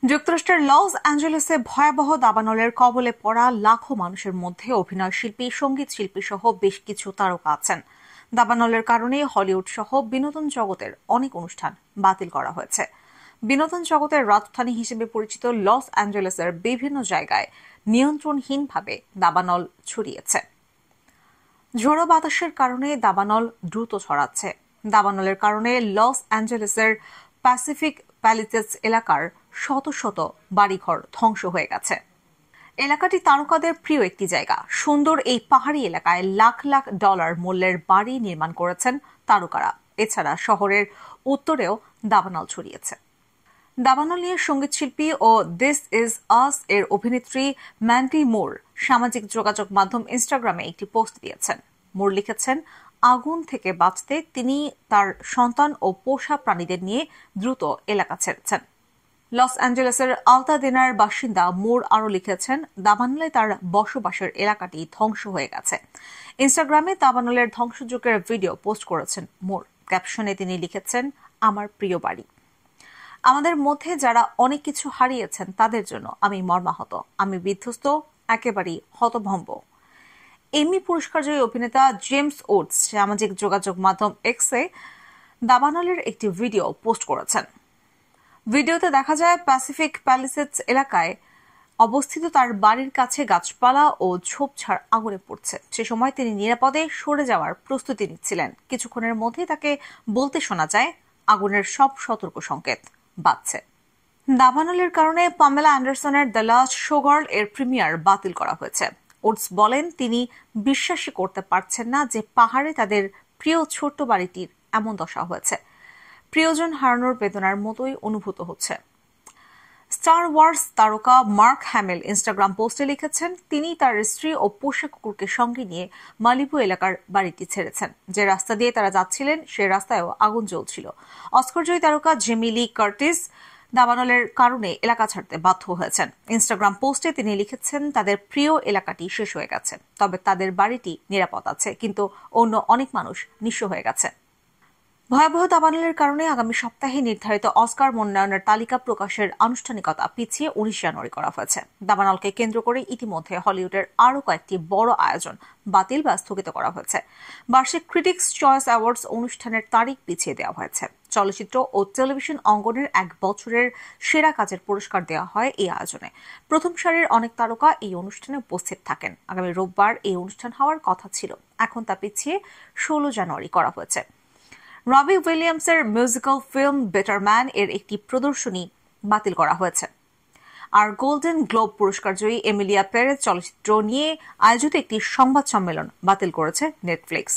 যুক্তরাষ্ট্রের লস অ্যাঞ্জেলেসে ভয়াবহ দাবানলের কবলে পড়া লাখো মানুষের মধ্যে অভিনয় শিল্পী, সঙ্গীত শিল্পী সহ বেশ কিছু তারকা আছেন। দাবানলের কারণে হলিউড সহ বিনোদন জগতের অনেক অনুষ্ঠান বাতিল করা হয়েছে। বিনোদন জগতের রাজধানী হিসেবে পরিচিত লস অ্যাঞ্জেলেসের বিভিন্ন জায়গায় নিয়ন্ত্রণহীনভাবে দাবানল ছড়িয়েছে। ঝোড়ো বাতাসের কারণে দাবানল দ্রুত ছড়াচ্ছে। দাবানলের কারণে লস অ্যাঞ্জেলেসের প্যাসিফিক প্যালিসেস এলাকার শত শত বাড়িঘর ধ্বংস হয়ে গেছে। এলাকাটি তারকাদের প্রিয় একটি জায়গা। সুন্দর এই পাহাড়ি এলাকায় লাখ লাখ ডলার মূল্যের বাড়ি নির্মাণ করেছেন তারকারা। এছাড়া শহরের উত্তরেও দাবানল ছড়িয়েছে। দাবানল নিয়ে সঙ্গীতশিল্পী ও দিস ইজ আস এর অভিনেত্রী ম্যান্ডি মুর সামাজিক যোগাযোগ মাধ্যম ইনস্টাগ্রামে একটি পোস্ট দিয়েছেন। মুর লিখেছেন, আগুন থেকে বাঁচতে তিনি তার সন্তান ও পোষা প্রাণীদের নিয়ে দ্রুত এলাকা ছেড়েছেন। লস অ্যাঞ্জেলেসের আলতাদেনার বাসিন্দা মুর আরও লিখেছেন, দাবানলে তার বসবাসের এলাকাটি ধ্বংস হয়ে গেছে। ইনস্টাগ্রামে দাবানলের ধ্বংসযজ্ঞের ভিডিও পোস্ট করেছেন মুর। ক্যাপশনে তিনি লিখেছেন, আমার প্রিয় বাড়ি। আমাদের মধ্যে যারা অনেক কিছু হারিয়েছেন তাদের জন্য আমি মর্মাহত। আমি বিধ্বস্ত, একেবারেই হতভম্ব। এমি পুরস্কারজয়ী অভিনেতা জেমস উডস সামাজিক যোগাযোগ মাধ্যম এক্সে দাবানলের একটি ভিডিও পোস্ট করেছেন। ভিডিওতে দেখা যায় প্যাসিফিক প্যালিসেডস এলাকায় অবস্থিত তার বাড়ির কাছে গাছপালা ও ঝোপঝাড় আগুনে পড়ছে। সে সময় তিনি নিরাপদে সরে যাওয়ার প্রস্তুতি নিচ্ছিলেন। কিছুক্ষণের মধ্যেই তাকে বলতে শোনা যায়, আগুনের সব সতর্ক সংকেত বাজছে। দাবানলের কারণে পামেলা অ্যান্ডারসনের দ্য লাস্ট শোগার্ল এর প্রিমিয়ার বাতিল করা হয়েছে। উডস বলেন, তিনি বিশ্বাসই করতে পারছেন না যে পাহাড়ে তাদের প্রিয় ছোট্ট বাড়িটির এমন দশা হয়েছে। প্রিয়জন হারানোর বেদনার মতোই অনুভূত হচ্ছে। স্টার ওয়ার্স তারকা মার্ক হ্যামেল ইনস্টাগ্রাম পোস্টে লিখেছেন, তিনি তার স্ত্রী ও পোষা কুকুরকে সঙ্গে নিয়ে মালিবু এলাকার বাড়িটি ছেড়েছেন। যে রাস্তা দিয়ে তারা যাচ্ছিলেন সে রাস্তায়ও আগুন জ্বলছিল। অস্কারজয়ী তারকা জেমি লি কার্টিস দাবানলের কারণে এলাকা ছাড়তে বাধ্য হয়েছেন। ইনস্টাগ্রাম পোস্টে তিনি লিখেছেন, তাদের প্রিয় এলাকাটি শেষ হয়ে গেছে, তবে তাদের বাড়িটি নিরাপদ আছে, কিন্তু অন্য অনেক মানুষ নিঃস্ব হয়ে গেছে। ভয়াবহ দাবানলের কারণে আগামী সপ্তাহে নির্ধারিত অস্কার মনোনয়নের তালিকা প্রকাশের আনুষ্ঠানিকতা পিছিয়ে 19 জানুয়ারি করা হয়েছে। দাবানলকে কেন্দ্র করে ইতিমধ্যে হলিউডের আরও কয়েকটি বড় আয়োজন বাতিল বা স্থগিত করা হয়েছে। বার্ষিক ক্রিটিক্স চয়েস অ্যাওয়ার্ডস অনুষ্ঠানের তারিখ পিছিয়ে দেওয়া হয়েছে। চলচ্চিত্র ও টেলিভিশন অঙ্গনের এক বছরের সেরা কাজের পুরস্কার দেওয়া হয় এই আয়োজনে। প্রথম সারির অনেক তারকা এই অনুষ্ঠানে উপস্থিত থাকেন। আগামী রোববার এই অনুষ্ঠান হওয়ার কথা ছিল, এখন তা পিছিয়ে 16 জানুয়ারি করা হয়েছে। রবি উইলিয়ামসের মিউজিক্যাল ফিল্ম বেটার ম্যান এর একটি প্রদর্শনী বাতিল করা হয়েছে। আর গোল্ডেন গ্লোব পুরস্কারজয়ী এমিলিয়া পেরেজ চলচ্চিত্র নিয়ে আয়োজিত একটি সংবাদ সম্মেলন বাতিল করেছে নেটফ্লিক্স।